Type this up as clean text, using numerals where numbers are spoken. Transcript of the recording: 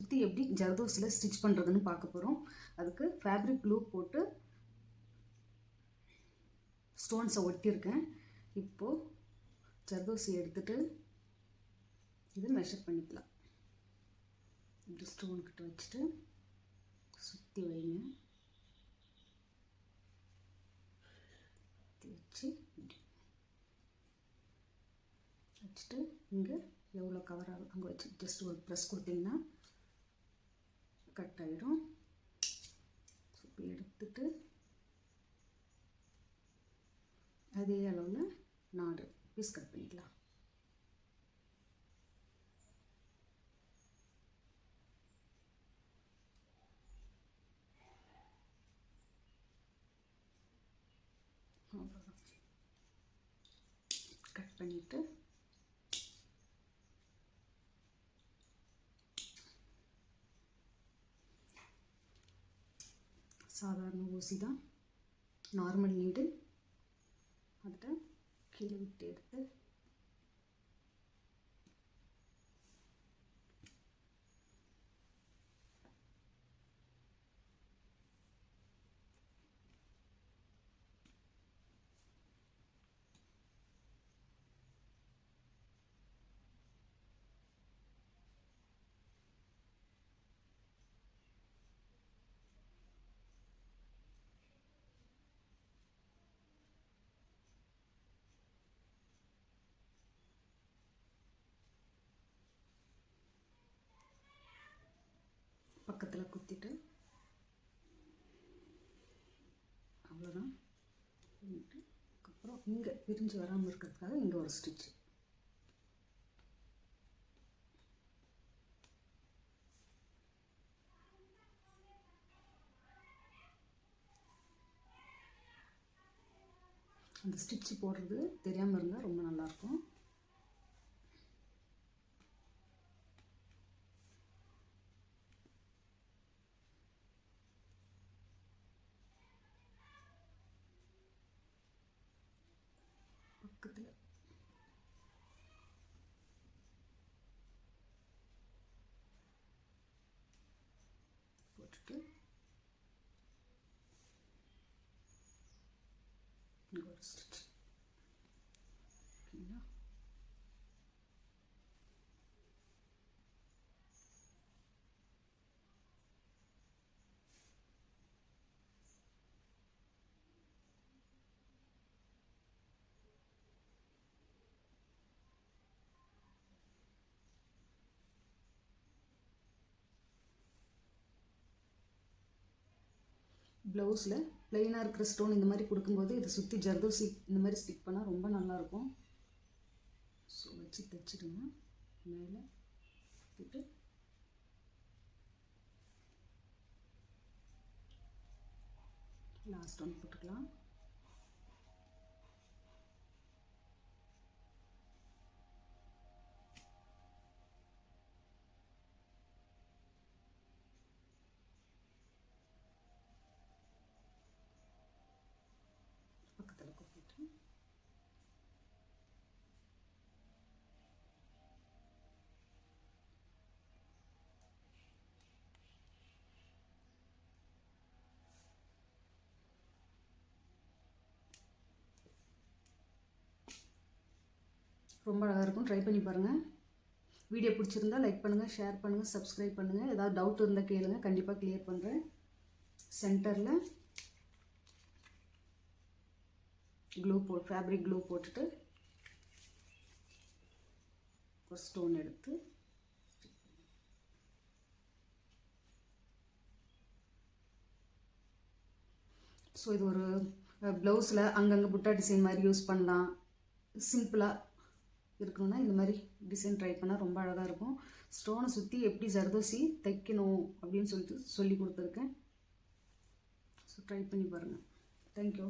சுற்றி எப்படி ஜர்தோசியில் ஸ்டிச் பண்ணுறதுன்னு பார்க்க போகிறோம். அதுக்கு ஃபேப்ரிக் க்ளூ போட்டு ஸ்டோன்ஸை ஒட்டியிருக்கேன். இப்போது ஜர்தோசி எடுத்துகிட்டு இது மெஷர் பண்ணிக்கலாம். இப்படி ஸ்டோன் கிட்ட வச்சுட்டு சுற்றி வைங்க. வச்சு வச்சுட்டு இங்கே எவ்வளோ கவர் ஆகும் அங்கே வச்சு ஜஸ்ட் ஒரு ப்ரெஸ் கொடுத்தீங்கன்னா கட் ஆகிடும். இப்போ எடுத்துட்டு அதே அளவில் 4 பீஸ் கட் பண்ணிக்கலாம். கட் பண்ணிவிட்டு சாதாரண ஊசி தான், நார்மல் நீடில், அதில் கீழே விட்டு எடுத்து பக்கத்தில் குத்திட்டு அவ்வளோதான். அப்புறம் இங்கே பிரிஞ்சு வராமல் இருக்கிறதுக்காக இங்கே ஒரு ஸ்டிச். அந்த ஸ்டிச்சு போடுறது தெரியாமல் இருந்தால் ரொம்ப நல்லாயிருக்கும். பக்கத்தில் போட்டுட்டு இங்கே ஒரு ஸ்டிச். ஓகேங்களா? ப்ளவுஸில் ப்ளைனாக இருக்கிற ஸ்டோன் இந்த மாதிரி கொடுக்கும்போது இதை சுற்றி ஜர்தோசி இந்த மாதிரி ஸ்டிக் பண்ணால் ரொம்ப நல்லாயிருக்கும். ஸோ வச்சு தைச்சிடுங்க. மேலே விட்டு லாஸ்ட் ஒன் போட்டுக்கலாம். பக்கத்தில் குத்திட்டு ரொம்ப அழகாக இருக்கும். ட்ரை பண்ணி பாருங்கள். வீடியோ பிடிச்சிருந்தால் லைக் பண்ணுங்கள், ஷேர் பண்ணுங்கள், சப்ஸ்கிரைப் பண்ணுங்கள். ஏதாவது டவுட் இருந்தால் கேளுங்க, கண்டிப்பாக கிளியர் பண்ணுறேன். சென்டரில் ஃபேப்ரிக் க்ளூ போட்டுட்டு ஒரு ஸ்டோன் எடுத்து ஸோ இது ஒரு ப்ளவுஸில் அங்கங்கே புட்டா டிசைன் மாதிரி யூஸ் பண்ணலாம். சிம்பிளாக இருக்கணும்னா இந்த மாதிரி டிசைன் ட்ரை பண்ணால் ரொம்ப அழகாக இருக்கும். ஸ்டோனை சுற்றி எப்படி ஜர்தோசி தைக்கணும் அப்படின்னு சொல்லி கொடுத்துருக்கேன். ஸோ ட்ரை பண்ணி பாருங்கள். தேங்க்யூ.